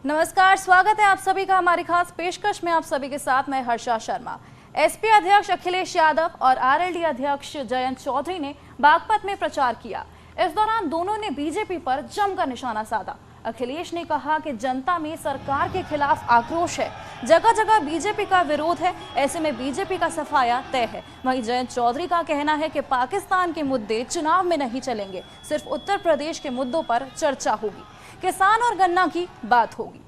नमस्कार, स्वागत है आप सभी का हमारी खास पेशकश में। आप सभी के साथ मैं हर्षा शर्मा। एसपी अध्यक्ष अखिलेश यादव और आरएलडी अध्यक्ष जयंत चौधरी ने बागपत में प्रचार किया। इस दौरान दोनों ने बीजेपी पर जमकर निशाना साधा। अखिलेश ने कहा कि जनता में सरकार के खिलाफ आक्रोश है, जगह जगह बीजेपी का विरोध है, ऐसे में बीजेपी का सफाया तय है। वहीं जयंत चौधरी का कहना है कि पाकिस्तान के मुद्दे चुनाव में नहीं चलेंगे, सिर्फ उत्तर प्रदेश के मुद्दों पर चर्चा होगी, किसान और गन्ना की बात होगी।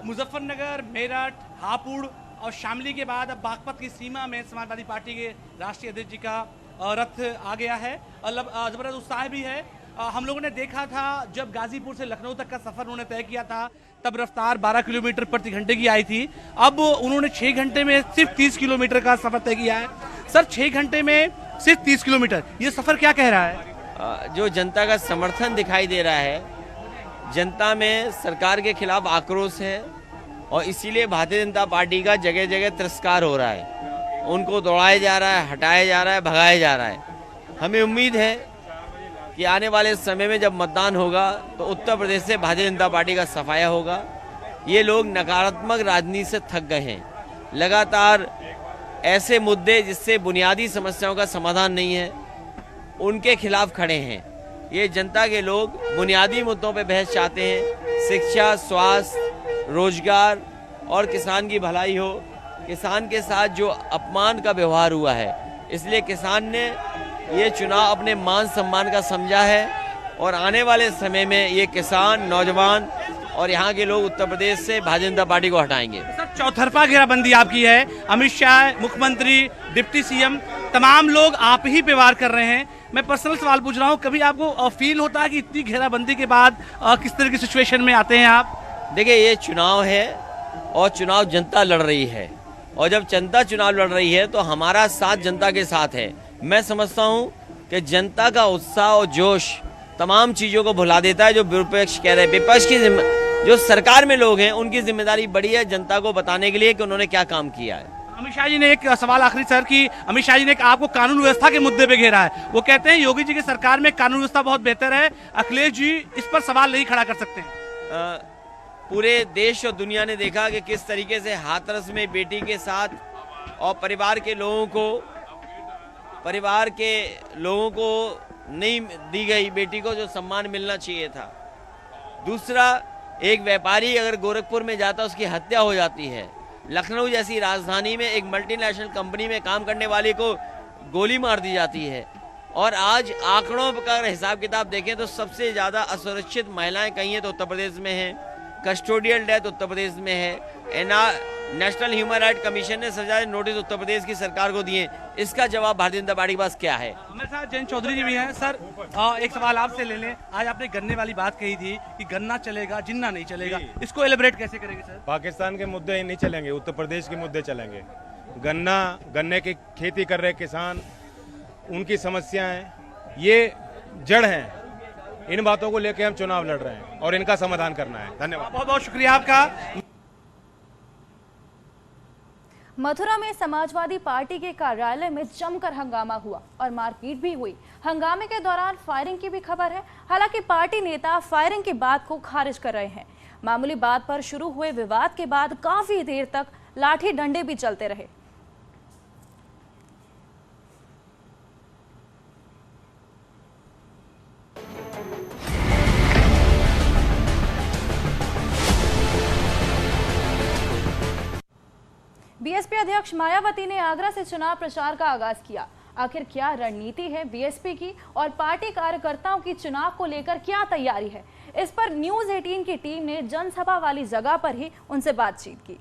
मुजफ्फरनगर, मेरठ, हापुड़ और शामली के बाद अब बागपत की सीमा में समाजवादी पार्टी के राष्ट्रीय अध्यक्ष जी का रथ आ गया है और जबरदस्त उत्साह भी है। हम लोगों ने देखा था जब गाजीपुर से लखनऊ तक का सफर उन्होंने तय किया था, तब रफ्तार 12 किलोमीटर प्रति घंटे की आई थी। अब उन्होंने 6 घंटे में सिर्फ 30 किलोमीटर का सफर तय किया है। सर, 6 घंटे में सिर्फ 30 किलोमीटर, ये सफर क्या कह रहा है? जो जनता का समर्थन दिखाई दे रहा है, जनता में सरकार के खिलाफ आक्रोश है और इसीलिए भारतीय जनता पार्टी का जगह जगह तिरस्कार हो रहा है। उनको दौड़ाया जा रहा है, हटाया जा रहा है, भगाया जा रहा है। हमें उम्मीद है कि आने वाले समय में जब मतदान होगा तो उत्तर प्रदेश से भारतीय जनता पार्टी का सफाया होगा। ये लोग नकारात्मक राजनीति से थक गए हैं। लगातार ऐसे मुद्दे जिससे बुनियादी समस्याओं का समाधान नहीं है, उनके खिलाफ खड़े हैं। ये जनता के लोग बुनियादी मुद्दों पे बहस चाहते हैं। शिक्षा, स्वास्थ्य, रोजगार और किसान की भलाई हो। किसान के साथ जो अपमान का व्यवहार हुआ है, इसलिए किसान ने ये चुनाव अपने मान सम्मान का समझा है और आने वाले समय में ये किसान, नौजवान और यहाँ के लोग उत्तर प्रदेश से भारतीय जनता पार्टी को हटाएंगे। सर, चौतरफा घेराबंदी आपकी है। अमित शाह, मुख्यमंत्री, डिप्टी सीएम, तमाम लोग आप ही पे वार कर रहे हैं। मैं पर्सनल सवाल पूछ रहा हूँ, कभी आपको फील होता है कि इतनी घेराबंदी के बाद किस तरह की सिचुएशन में आते हैं आप? देखिए, ये चुनाव है और चुनाव जनता लड़ रही है और जब जनता चुनाव लड़ रही है तो हमारा साथ जनता के साथ है। मैं समझता हूँ कि जनता का उत्साह और जोश तमाम चीज़ों को भुला देता है जो विपक्ष कह रहे हैं। विपक्ष की जो सरकार में लोग हैं, उनकी जिम्मेदारी बड़ी है जनता को बताने के लिए कि उन्होंने क्या काम किया है। अमित शाह जी ने एक सवाल आखिरी सर की, अमित शाह जी ने आपको कानून व्यवस्था के मुद्दे पे घेरा है। वो कहते हैं योगी जी की सरकार में कानून व्यवस्था बहुत बेहतर है, अखिलेश जी इस पर सवाल नहीं खड़ा कर सकते हैं। पूरे देश और दुनिया ने देखा कि किस तरीके से हाथरस में बेटी के साथ और परिवार के लोगों को नहीं दी गई बेटी को जो सम्मान मिलना चाहिए था। दूसरा, एक व्यापारी अगर गोरखपुर में जाता उसकी हत्या हो जाती है। लखनऊ जैसी राजधानी में एक मल्टीनेशनल कंपनी में काम करने वाले को गोली मार दी जाती है। और आज आंकड़ों का हिसाब किताब देखें तो सबसे ज़्यादा असुरक्षित महिलाएं कहीं हैं तो उत्तर प्रदेश में हैं। कस्टोडियल डेथ उत्तर प्रदेश में है। नेशनल ह्यूमन राइट कमीशन ने सजाए नोटिस उत्तर प्रदेश की सरकार को दिए। इसका जवाब भारतीय जनता पार्टी के पास क्या है? हमारे साथ जयंत चौधरी जी भी हैं। सर, एक सवाल आपसे ले लें। आज आपने गन्ने वाली बात कही थी कि गन्ना चलेगा, जिन्ना नहीं चलेगा, इसको एलिब्रेट कैसे करेंगे सर? पाकिस्तान के मुद्दे नहीं चलेंगे, उत्तर प्रदेश के मुद्दे चलेंगे। गन्ने की खेती कर रहे किसान, उनकी समस्याएं ये जड़ हैं। इन बातों को लेकर हम चुनाव लड़ रहे हैं और इनका समाधान करना है। धन्यवाद। बहुत बहुत शुक्रिया आपका। मथुरा में समाजवादी पार्टी के कार्यालय में जमकर हंगामा हुआ और मारपीट भी हुई। हंगामे के दौरान फायरिंग की भी खबर है। हालांकि पार्टी नेता फायरिंग की बात को खारिज कर रहे हैं। मामूली बात पर शुरू हुए विवाद के बाद काफी देर तक लाठी डंडे भी चलते रहे। बीएसपी अध्यक्ष मायावती ने आगरा से चुनाव प्रचार का आगाज किया। आखिर क्या रणनीति है बीएसपी की और पार्टी कार्यकर्ताओं की चुनाव को लेकर क्या तैयारी है, इस पर न्यूज़ 18 की टीम ने जनसभा वाली जगह पर ही उनसे बातचीत की।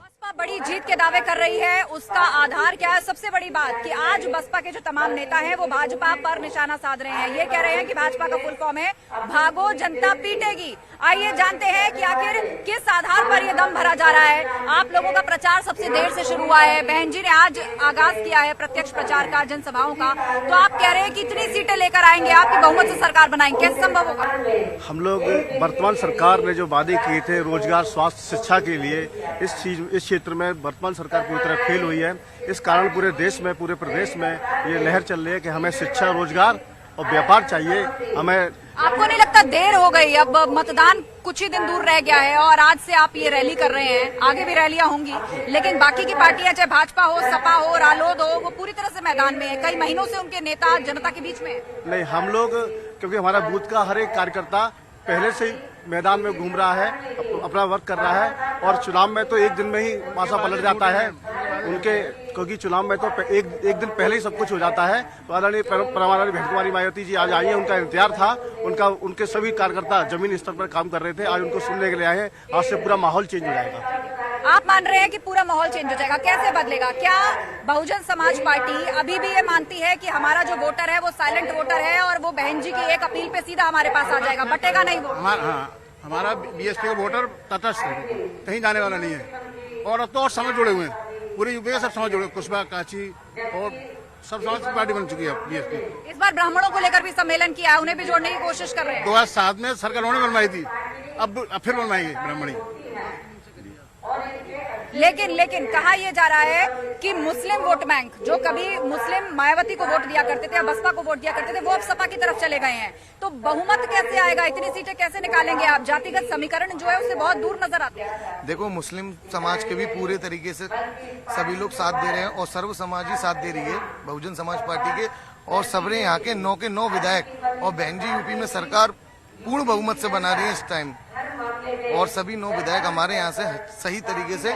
बसपा बड़ी जीत के दावे कर रही है, उसका आधार क्या है? सबसे बड़ी बात कि आज बसपा के जो तमाम नेता हैं वो भाजपा पर निशाना साध रहे हैं। ये कह रहे हैं कि भाजपा का फुल फॉर्म है भागो जनता पीटेगी। आइए जानते हैं कि आखिर किस आधार पर ये दम भरा जा रहा है। आप लोगों का प्रचार सबसे देर से शुरू हुआ है, बहन जी ने आज आगाज किया है प्रत्यक्ष प्रचार का, जनसभाओं का, तो आप कह रहे हैं कितनी सीटें लेकर आएंगे, आपकी बहुमत से सरकार बनाएंगे, कैसे संभव होगा? हम लोग वर्तमान सरकार ने जो वादे किए थे रोजगार, स्वास्थ्य, शिक्षा के लिए, इस क्षेत्र में वर्तमान सरकार पूरी तरह फेल हुई है। इस कारण पूरे देश में, पूरे प्रदेश में ये लहर चल रही है कि हमें शिक्षा, रोजगार और व्यापार चाहिए हमें। आपको नहीं लगता देर हो गई? अब मतदान कुछ ही दिन दूर रह गया है और आज से आप ये रैली कर रहे हैं, आगे भी रैलियां होंगी, लेकिन बाकी की पार्टियां चाहे भाजपा हो, सपा हो, रालोद हो, वो पूरी तरह से मैदान में है। कई महीनों से उनके नेता जनता के बीच में है। नहीं, हम लोग क्योंकि हमारा बूथ का हर एक कार्यकर्ता पहले से ही मैदान में घूम रहा है, अपना वर्क कर रहा है, और चुनाव में तो एक दिन में ही मासा पलट जाता है उनके, क्योंकि चुनाव में तो एक दिन पहले ही सब कुछ हो जाता है। तो आदरणीय परमानंद भेंट कुमारी मायावती जी आज आई है, उनका इंतजार था, उनके सभी कार्यकर्ता जमीन स्तर पर काम कर रहे थे, आज उनको सुनने के लिए आए हैं। आज से पूरा माहौल चेंज हो जाएगा। आप मान रहे हैं कि पूरा माहौल चेंज हो जाएगा? कैसे बदलेगा? क्या बहुजन समाज पार्टी अभी भी ये मानती है कि हमारा जो वोटर है वो साइलेंट वोटर है और वो बहन जी की एक अपील पे सीधा हमारे पास आ जाएगा, बटेगा नहीं वो? हमारा बीएसपी का वोटर तटस्थ है, कहीं जाने वाला नहीं है। और अब तो और समाज जुड़े हुए हैं, पूरे यूपी के सब समाज जुड़े, कुशबा, काची और सब समाज की पार्टी बन चुकी है बीएसपी। इस बार ब्राह्मणों को लेकर भी सम्मेलन किया है, उन्हें भी जोड़ने की कोशिश कर रहे हैं। 2007 में सरकार ने बनवाई थी, अब फिर बनवाएंगे ब्राह्मणी। लेकिन कहा यह जा रहा है कि मुस्लिम वोट बैंक जो कभी मुस्लिम मायावती को वोट दिया करते थे या बसपा को वोट दिया करते थे, वो अब सपा की तरफ चले गए हैं। तो बहुमत कैसे आएगा? इतनी सीटें कैसे निकालेंगे आप? जातिगत समीकरण जो है उससे बहुत दूर नजर आते हैं। देखो, मुस्लिम समाज के भी पूरे तरीके से सभी लोग साथ दे रहे हैं और सर्व समाज ही साथ दे रही है बहुजन समाज पार्टी के, और सबरे यहाँ के 9 के 9 विधायक, और बहन जी यूपी में सरकार पूर्ण बहुमत से बना रही है इस टाइम, और सभी 9 विधायक हमारे यहाँ से सही तरीके से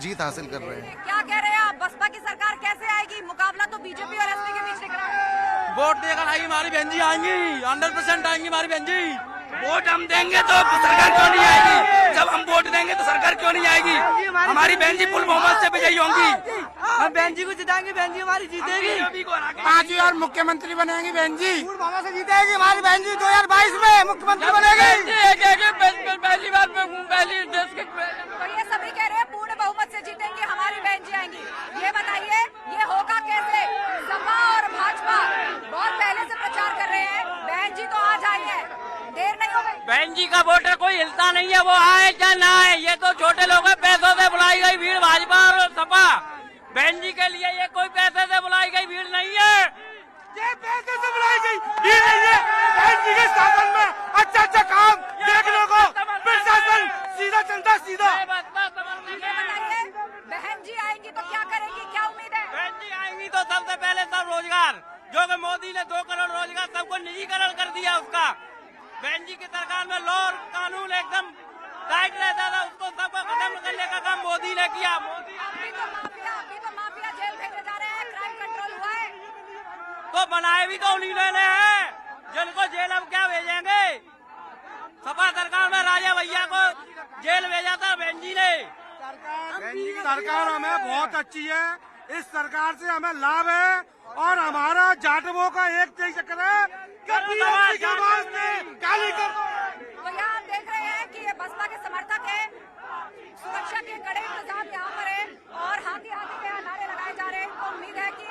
जीत हासिल कर रहे हैं। क्या कह रहे हैं आप? बसपा की सरकार कैसे आएगी? मुकाबला तो बीजेपी और एसपी के बीच दिख रहा है। वोट देकर आएगी हमारी बहन जी, आएंगी 100% आएंगी हमारी बहन जी। वोट हम देंगे तो सरकार क्यों नहीं आएगी? जब हम वोट देंगे तो सरकार क्यों नहीं आएगी? हमारी बहन जी फुल बहुमत से विजयी होंगी। हम बहन जी को जिताएंगे, बहन जी हमारी जीतेगी। 5 बार मुख्यमंत्री बनेंगी बहन जी, फुल बहुमत से जीतेगी हमारी बहन जी। 2022 में मुख्यमंत्री बनेगी। पहली बार पहली देश के। तो ये सभी कह रहे हैं पूर्ण बहुमत से जीतेंगे, हमारी बहन जी आएंगी। ये बताइए ये होगा कैसे? सपा और भाजपा बहुत पहले से प्रचार कर रहे हैं, बहन जी तो आज आई है, देर नहीं हो गई। बहन जी का वोटर कोई हिलता नहीं है, वो आए क्या ना आए, ये तो छोटे लोग हैं, पैसों से बुलाई गई भीड़ भाजपा और सपा। बहन जी के लिए ये कोई पैसे से बुलाई गई भीड़ नहीं है, ये पैसे से बुलाई गई भीड़ नहीं है। बहन जी के शासन में अच्छा काम देखने को, प्रशासन सीधा चलता सीधा। बताइए बहन जी आएंगी तो क्या करेंगी? क्या उम्मीद है? बहन जी आएंगी तो सबसे पहले सब रोजगार, जो कि मोदी ने 2 करोड़ रोजगार सबको निजीकरण कर दिया उसका। बहन जी की सरकार में लॉ और कानून एकदम टाइट रहता था, उसको सबको खत्म करने का काम मोदी ने किया। मोदी अभी तो माफिया जेल भेजे जा रहे हैं, क्राइम कंट्रोल हुआ है तो बनाए भी तो उन्हीं ने हैं, जिनको जेल अब क्या भेजेंगे? सपा सरकार में राजा भैया को जेल भेजा था बहन जी ने। सरकार हमें बहुत अच्छी है, इस सरकार से हमें लाभ है, और हमारा जाटवों का एक चक्कर है तो यहाँ आप देख रहे हैं कि ये बसपा के समर्थक है, सुरक्षा के कड़े इंतजाम यहाँ पर है और हाथी के यहाँ नारे लगाए जा रहे हैं। तो उम्मीद है कि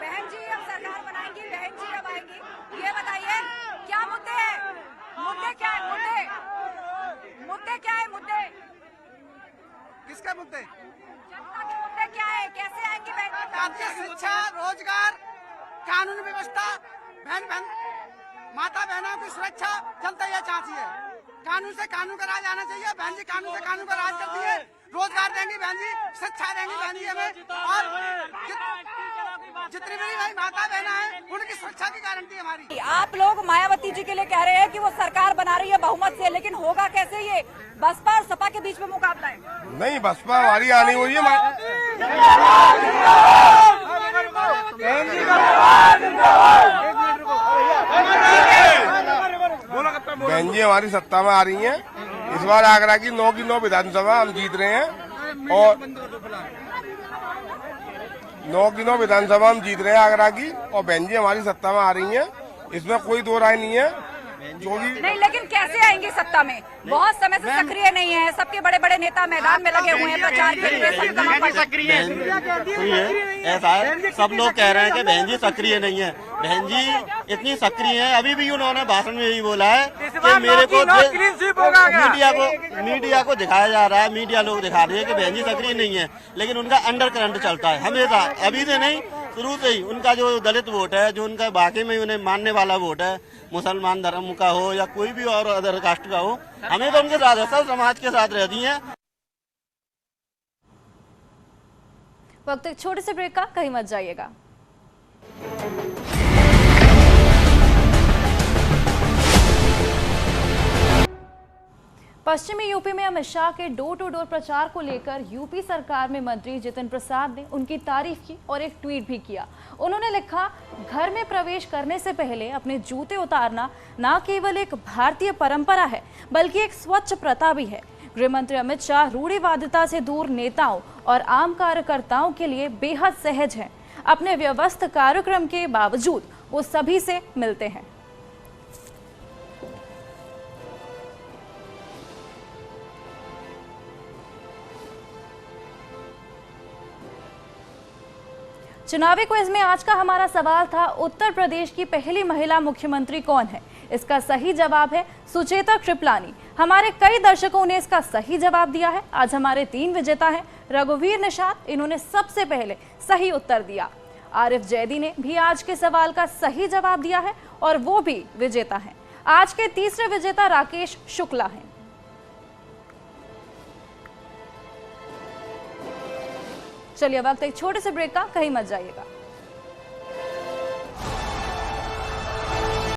बहन जी अब सरकार बनाएंगी, बहन जी अब आएंगी। ये बताइए क्या मुद्दे हैं? मुद्दे क्या है? मुद्दे क्या है? मुद्दे किसके मुद्दे? जनता के मुद्दे क्या है? कैसे आएंगी बहन? शिक्षा, रोजगार, कानून व्यवस्था, बहन माता बहनों की सुरक्षा जनता यह चाहती है। कानून से कानून का राज आना चाहिए। बहन जी कानून से कानून का राज करती है, रोजगार देंगी बहन जी, शिक्षा देंगी बहन जी हमें, और जितनी भी भाई माता बहना है उनकी सुरक्षा की गारंटी हमारी। आप लोग मायावती जी के लिए कह रहे हैं कि वो सरकार बना रही है बहुमत से, लेकिन होगा कैसे? ये बसपा और सपा के बीच में मुकाबला है। नहीं, बसपा हमारी आनी हुई है। बहन जी हमारी सत्ता में आ रही हैं। इस बार आगरा की 9 की 9 विधानसभा हम जीत रहे हैं, और 9 की 9 विधानसभा हम जीत रहे हैं आगरा की, और बहन जी हमारी सत्ता में आ रही हैं, इसमें कोई दो राय नहीं है। जो भी नहीं, लेकिन कैसे आएंगी सत्ता में? बहुत समय से सक्रिय नहीं है, सबके बड़े बड़े नेता मैदान में लगे हुए हैं प्रचार के लिए। ऐसा है, सब लोग कह रहे हैं कि बहन जी सक्रिय नहीं है। बहन जी इतनी सक्रिय है, अभी भी उन्होंने भाषण में यही बोला है कि मेरे को मीडिया को दिखाया जा रहा है, मीडिया लोग दिखा रहे हैं कि बहन जी सक्रिय नहीं है, लेकिन उनका अंडर करंट चलता है हमेशा। अभी से नहीं, शुरू से ही उनका जो दलित वोट है, जो उनका बाकी में उन्हें मानने वाला वोट है, मुसलमान धर्म का हो या कोई भी और अदर कास्ट का हो, हमें तो उनके साथ है, सब समाज के साथ रहती हैं। वक्त एक छोटे से ब्रेक का, कहीं मत जाइएगा। पश्चिमी यूपी में अमित शाह के डोर टू डोर प्रचार को लेकर यूपी सरकार में मंत्री जितिन प्रसाद ने उनकी तारीफ की और एक ट्वीट भी किया। उन्होंने लिखा, घर में प्रवेश करने से पहले अपने जूते उतारना न केवल एक भारतीय परंपरा है बल्कि एक स्वच्छ प्रथा भी है। गृह मंत्री अमित शाह रूढ़िवादिता से दूर नेताओं और आम कार्यकर्ताओं के लिए बेहद सहज हैं। अपने व्यवस्थित कार्यक्रम के बावजूद वो सभी से मिलते हैं। चुनावी क्विज में आज का हमारा सवाल था, उत्तर प्रदेश की पहली महिला मुख्यमंत्री कौन है? इसका सही जवाब है सुचेता कृपलानी। हमारे कई दर्शकों ने इसका सही जवाब दिया है। आज हमारे 3 विजेता हैं। रघुवीर निषाद, इन्होंने सबसे पहले सही उत्तर दिया। आरिफ जैदी ने भी आज के सवाल का सही जवाब दिया है और वो भी विजेता हैं। आज के तीसरे विजेता राकेश शुक्ला हैं। चलिए वक्त एक छोटे से ब्रेक का, कहीं मत जाइएगा।